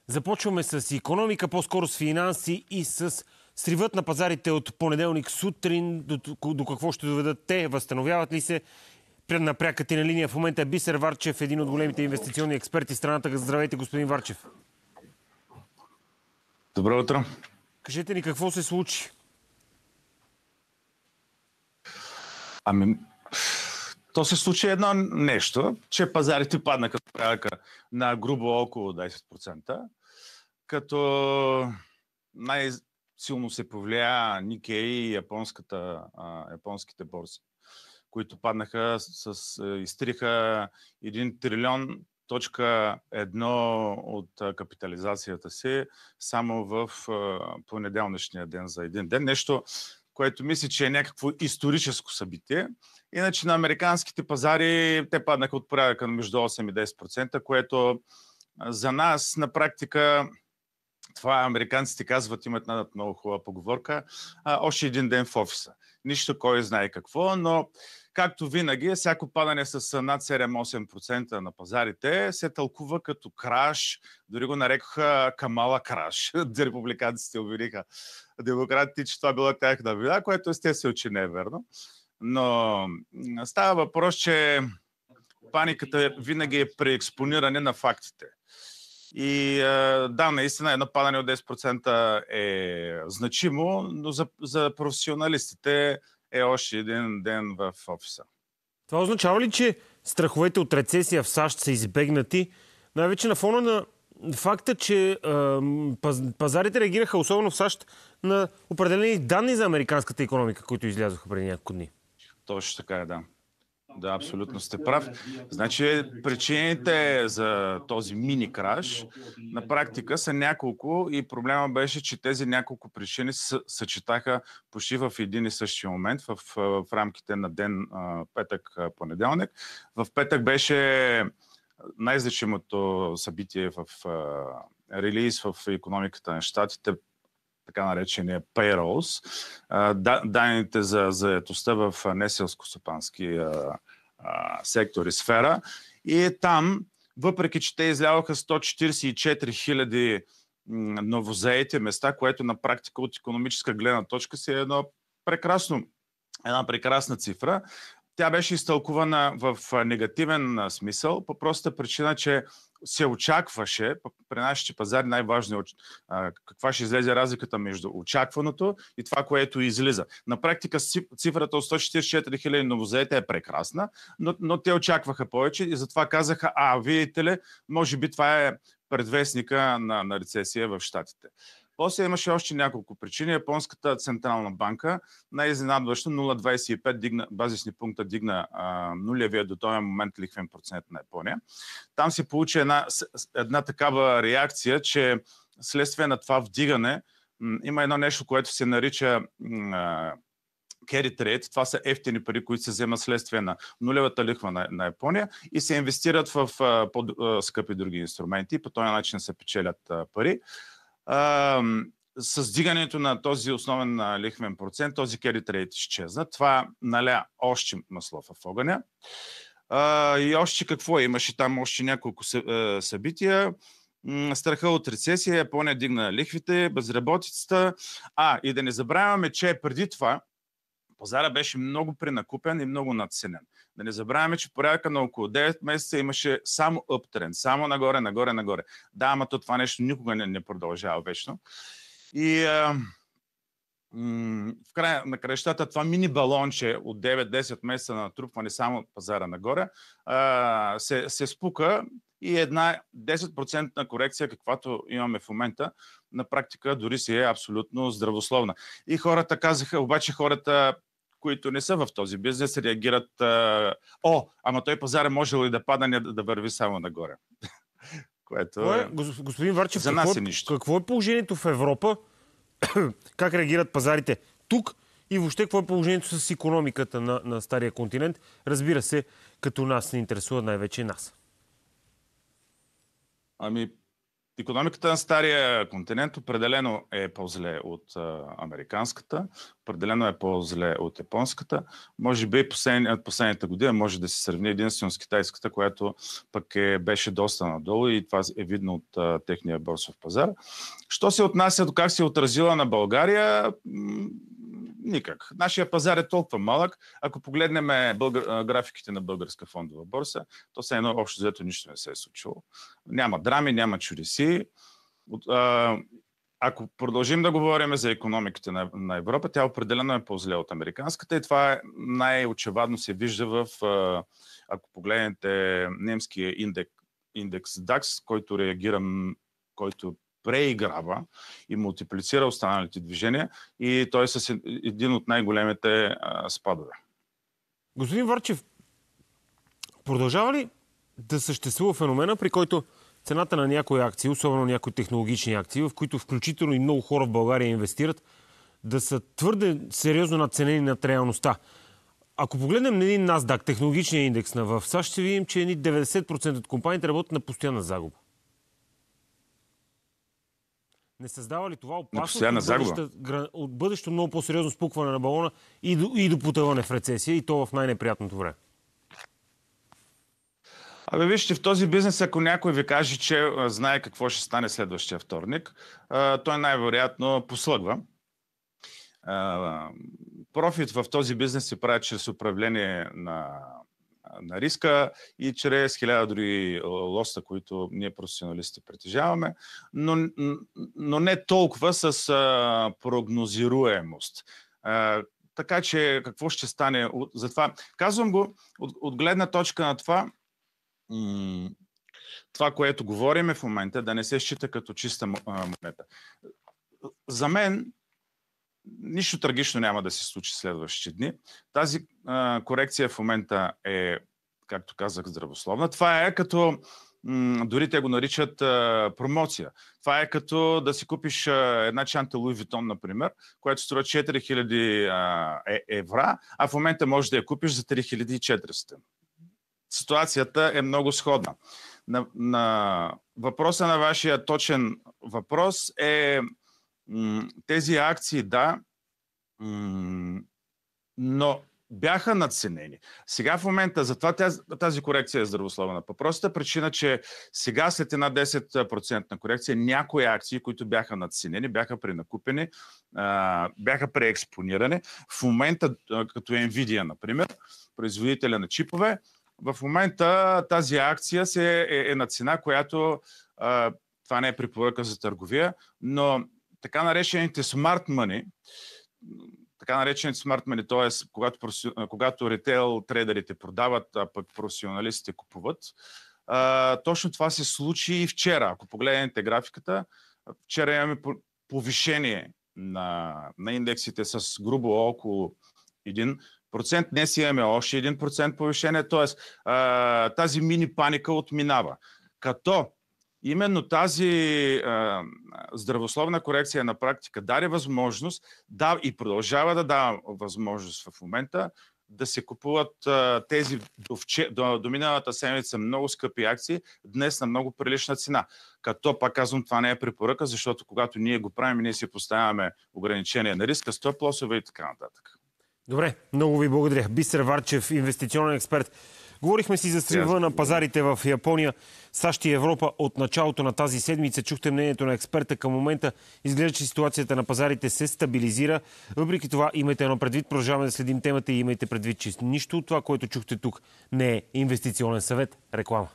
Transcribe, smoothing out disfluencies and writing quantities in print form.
Започваме с икономика, по-скоро с финанси и с сривът на пазарите от понеделник сутрин. До какво ще доведат те? Възстановяват ли се? На пряката на линия в момента е Бисер Варчев, един от големите инвестиционни експерти в страната. Здравейте, господин Варчев. Добро утро. Кажете ни какво се случи? То се случи едно нещо, че пазарите паднаха на грубо около 10%, като най-силно се повлия Никей и японските борси, които паднаха изтриха 1 трилион точка 1 от капитализацията си само в понеделнишния ден за един ден. Нещо, което мисля, че е някакво историческо събитие. Иначе на американските пазари те паднаха от порядъка между 8 и 10%, което за нас на практика, това американците казват, имат много хубава поговорка, още един ден в офиса. Нищо кой знае какво, но както винаги, всяко падане с над 7-8% на пазарите се тълкува като краш, дори го нарекоха Камала краш. Републиканците обвиниха демократите, че това била тяхна вина, което естествено, че не е верно. Но става въпрос, че паниката винаги е преекспониране на фактите. И да, наистина едно падане от 10% е значимо, но за професионалистите е още един ден в офиса. Това означава ли, че страховете от рецесия в САЩ са избегнати? Най-вече на фона на факта, че пазарите реагираха, особено в САЩ, на определени данни за американската икономика, които излязоха преди няколко дни. Точно така е, да. Да, абсолютно сте прав. Значи причините за този мини краш на практика са няколко и проблема беше, че тези няколко причини съчетаха почти в един и същи момент в рамките на ден петък-понеделник. В петък беше най-значимото събитие в релиз в икономиката на щатите, така наречения payrolls, данните за заетостта в неселско-стопански сектор и сфера. И там, въпреки че те изляваха 144 хиляди новозаети места, което на практика от икономическа гледна точка си е една прекрасна цифра, тя беше изтълкувана в негативен смисъл, по простата причина, че се очакваше, при нашите пазари най-важно е каква ще излезе разликата между очакваното и това, което излиза. На практика цифрата от 144 хиляди новозаети е прекрасна, но те очакваха повече и затова казаха, видите ли, може би това е предвестника на рецесия в щатите. После имаше още няколко причини. Японската централна банка най-изненадващо 0,25 базисни пункта дигна нулевия до този момент лихвен процент на Япония. Там се получи една такава реакция, че следствие на това вдигане има едно нещо, което се нарича carry trade. Това са ефтини пари, които се вземат следствие на нулевата лихва на Япония и се инвестират в по-скъпи други инструменти и по този начин се печелят пари. С дигането на този основен лихвен процент, този carry trade изчезна. Това наля още масло в огъня. И още какво? Имаше там още няколко събития. Страха от рецесия, Япония дигна лихвите, безработицата. И да не забравяме, че преди това пазара беше много пренакупен и много надценен. Да не забравяме, че порядъка на около 9 месеца имаше само uptrend, само нагоре, нагоре, нагоре. Да, ама това нещо никога не продължава вечно. И в края на краищата това мини балонче от 9-10 месеца на натрупване само пазара нагоре се спука и една 10% корекция, каквато имаме в момента, на практика дори си е абсолютно здравословна. И хората казаха, обаче хората, които не са в този бизнес, реагират, ама той пазар може ли да пада, да върви само нагоре. Което господин Варчев, за нас е нищо. Какво е положението в Европа? Как реагират пазарите тук? И въобще какво е положението с икономиката на Стария континент? Разбира се, като нас не интересува най-вече нас. Икономиката на стария континент определено е по-зле от американската, определено е по-зле от японската. Може би последната година може да се сравни единствено с китайската, която пък беше доста надолу и това е видно от техния борсов пазар. Що се отнася до как се е отразила на България, никак. Нашия пазар е толкова малък. Ако погледнем графиките на българска фондова борса, то все едно общо взето нищо не се е случило. Няма драми, няма чудеси. Ако продължим да говорим за икономиката на Европа, тя определено е по-зле от американската и това най-очевадно се вижда в, ако погледнете немския индекс DAX, който реагира, който преиграва и мултиплицира останалите движения и той е с един от най-големите спадове. Господин Варчев, продължава ли да съществува феномена, при който цената на някои акции, особено някои технологични акции, в които включително и много хора в България инвестират, да са твърде сериозно надценени над реалността? Ако погледнем на един NASDAQ, технологичния индекс в САЩ, ще видим, че 90% от компаниите работят на постоянна загуба. Не създава ли това опасност от бъдещо много по-сериозно спукване на балона и до потъване в рецесия, и то в най-неприятното време? Вижте, в този бизнес, ако някой ви каже, че знае какво ще стане следващия вторник, той най-вероятно послъгва. Профит в този бизнес се прави чрез управление на риска и чрез 1000 други лоста, които ние професионалисти притежаваме, но не толкова с прогнозируемост. Така че какво ще стане? Затова казвам го от гледна точка на това, което говорим в момента, да не се счита като чиста монета. За мен нищо трагично няма да се случи следващите дни. Тази корекция в момента е, както казах, здравословна. Това е като, дори те го наричат промоция. Това е като да си купиш една чанта Луи Витон, например, която струва 4000 евра, а в момента можеш да я купиш за 3400. Ситуацията е много сходна. На въпроса на вашия точен въпрос е тези акции, да, но бяха надценени. Сега в момента, затова тази корекция е здравословна. По простата причина, че сега след една 10% корекция, някои акции, които бяха надценени, бяха пренакупени, бяха преекспонирани. В момента, като Nvidia, например, производителя на чипове, в момента тази акция е на цена, която това не е препоръка за търговия, но така наречените smart money, т.е. когато ритейл трейдерите продават, а пък професионалистите купуват, точно това се случи и вчера. Ако погледнете графиката, вчера имаме повишение на индексите с грубо около 1%. Днес имаме още 1% повишение, т.е. тази мини паника отминава. Като именно тази здравословна корекция на практика даде възможност и продължава да дава възможност в момента да се купуват тези до миналата седмица много скъпи акции, днес на много прилична цена. Като, пак казвам, това не е препоръка, защото когато ние го правим, ние си поставяме ограничения на риска, стоп-лосове и така нататък. Добре, много ви благодаря. Бисер Варчев, инвестиционен експерт. Говорихме си за срива на пазарите в Япония, САЩ и Европа от началото на тази седмица. Чухте мнението на експерта. Към момента изглежда, че ситуацията на пазарите се стабилизира. Въпреки това, имайте едно предвид. Продължаваме да следим темата и имайте предвид, че нищо от това, което чухте тук, не е инвестиционен съвет. Реклама.